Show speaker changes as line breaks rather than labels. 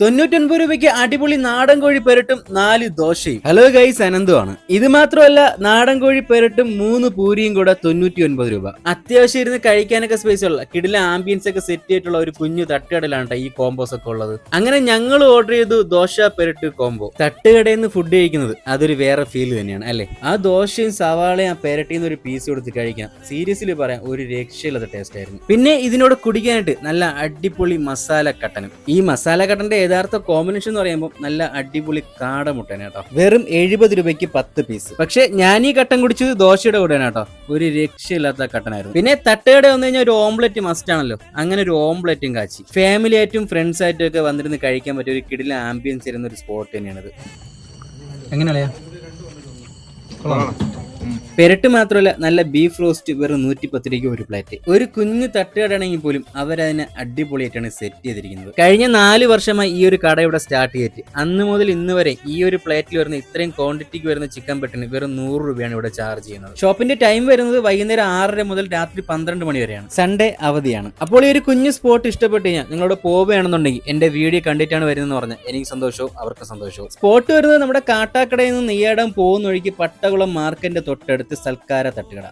99 രൂപയ്ക്ക് അടിപൊളി നാടൻ കോഴി പെരട്ടും 4 ദോശയും. ഹലോ ഗൈസ്, അനന്തുവാണ്. ഇത് മാത്രമല്ല, നാടൻ കോഴി പെരട്ടും 3 പൂരിയും കൂടെ 99 രൂപ. അത്യാവശ്യം ഇരുന്ന് കഴിക്കാനൊക്കെ സ്പേസ് ഉള്ള കിടില ആംബിയൻസ് ഒക്കെ സെറ്റ് ചെയ്തിട്ടുള്ള ഒരു കുഞ്ഞു തട്ടുകടയിലാണ് ഈ കോംബോസ് ഒക്കെ ഉള്ളത്. അങ്ങനെ ഞങ്ങൾ ഓർഡർ ചെയ്തു ദോശ പെരട്ട് കോംബോ. തട്ടുകടയിൽ നിന്ന് ഫുഡ് കഴിക്കുന്നത് അതൊരു വേറെ ഫീൽ തന്നെയാണ് അല്ലെ. ആ ദോശയും സവാളയും ആ പെരട്ടിന്ന് ഒരു പീസ് കൊടുത്ത് കഴിക്കാം. സീരിയസ്ലി പറയാം, ഒരു രക്ഷയില്ലാത്ത ടേസ്റ്റ് ആയിരുന്നു. പിന്നെ ഇതിനോട് കുടിക്കാനായിട്ട് നല്ല അടിപൊളി മസാല കട്ടനും. ഈ മസാല കട്ടന്റെ യഥാർത്ഥ കോമ്പിനേഷൻ എന്ന് പറയുമ്പോൾ നല്ല അടിപൊളി കാടമുട്ടയാണ് കേട്ടോ. വെറും 70 രൂപയ്ക്ക് 10 പീസ്. പക്ഷെ ഞാൻ ഈ കട്ടൻ കുടിച്ചത് ദോശയുടെ കൂടെയാണ് കേട്ടോ. ഒരു രക്ഷയില്ലാത്ത കട്ടനായിരുന്നു. പിന്നെ തട്ടുകട വന്നു കഴിഞ്ഞാൽ ഒരു ഓംലെറ്റ് മസ്റ്റ് ആണല്ലോ. അങ്ങനെ ഒരു ഓംലെറ്റും കാച്ചി ഫാമിലി ആയിട്ടും ഫ്രണ്ട്സ് ആയിട്ടും ഒക്കെ വന്നിരുന്ന് കഴിക്കാൻ പറ്റിയ ഒരു കിടില ആംബിയൻസ് ഇരുന്ന ഒരു സ്പോട്ട് തന്നെയാണത്. എങ്ങനെയാ പെരട്ട് മാത്രമല്ല, നല്ല ബീഫ് റോസ്റ്റ് വെറും 110 രൂപയ്ക്ക് ഒരു പ്ലേറ്റ്. ഒരു കുഞ്ഞു തട്ടുകടയാണെങ്കിൽ പോലും അവരതിനെ അടിപൊളിയായിട്ടാണ് സെറ്റ് ചെയ്തിരിക്കുന്നത്. കഴിഞ്ഞ 4 വർഷമായി ഈ ഒരു കട ഇവിടെ സ്റ്റാർട്ട് ചെയ്തിട്ട് അന്ന് മുതൽ ഇന്ന് വരെ ഈ ഒരു പ്ലേറ്റിൽ വരുന്ന ഇത്രയും ക്വാണ്ടിറ്റിക്ക് വരുന്ന ചിക്കൻ പെട്ടിന് വെറും 100 രൂപയാണ് ഇവിടെ ചാർജ് ചെയ്യുന്നത്. ഷോപ്പിന്റെ ടൈം വരുന്നത് വൈകുന്നേരം 6:30 മുതൽ രാത്രി 12 മണി വരെയാണ്. സൺഡേ അവധിയാണ്. അപ്പോൾ ഈ ഒരു കുഞ്ഞു സ്പോട്ട് ഇഷ്ടപ്പെട്ട് കഴിഞ്ഞാൽ നിങ്ങളോട് പോവുകയാണെന്നുണ്ടെങ്കിൽ എന്റെ വീഡിയോ കണ്ടിട്ടാണ് വരുന്നതെന്ന് പറഞ്ഞാൽ എനിക്ക് സന്തോഷവും അവർക്ക് സന്തോഷവും. സ്പോട്ട് വരുന്നത് നമ്മുടെ കാട്ടാക്കടയിൽ നിന്ന് നെയ്യാടാൻ പോകുന്ന വഴിക്ക് പട്ടകുളം മാർക്കറ്റിന്റെ തൊട്ടടുത്ത് സൽക്കാര തട്ടുകട.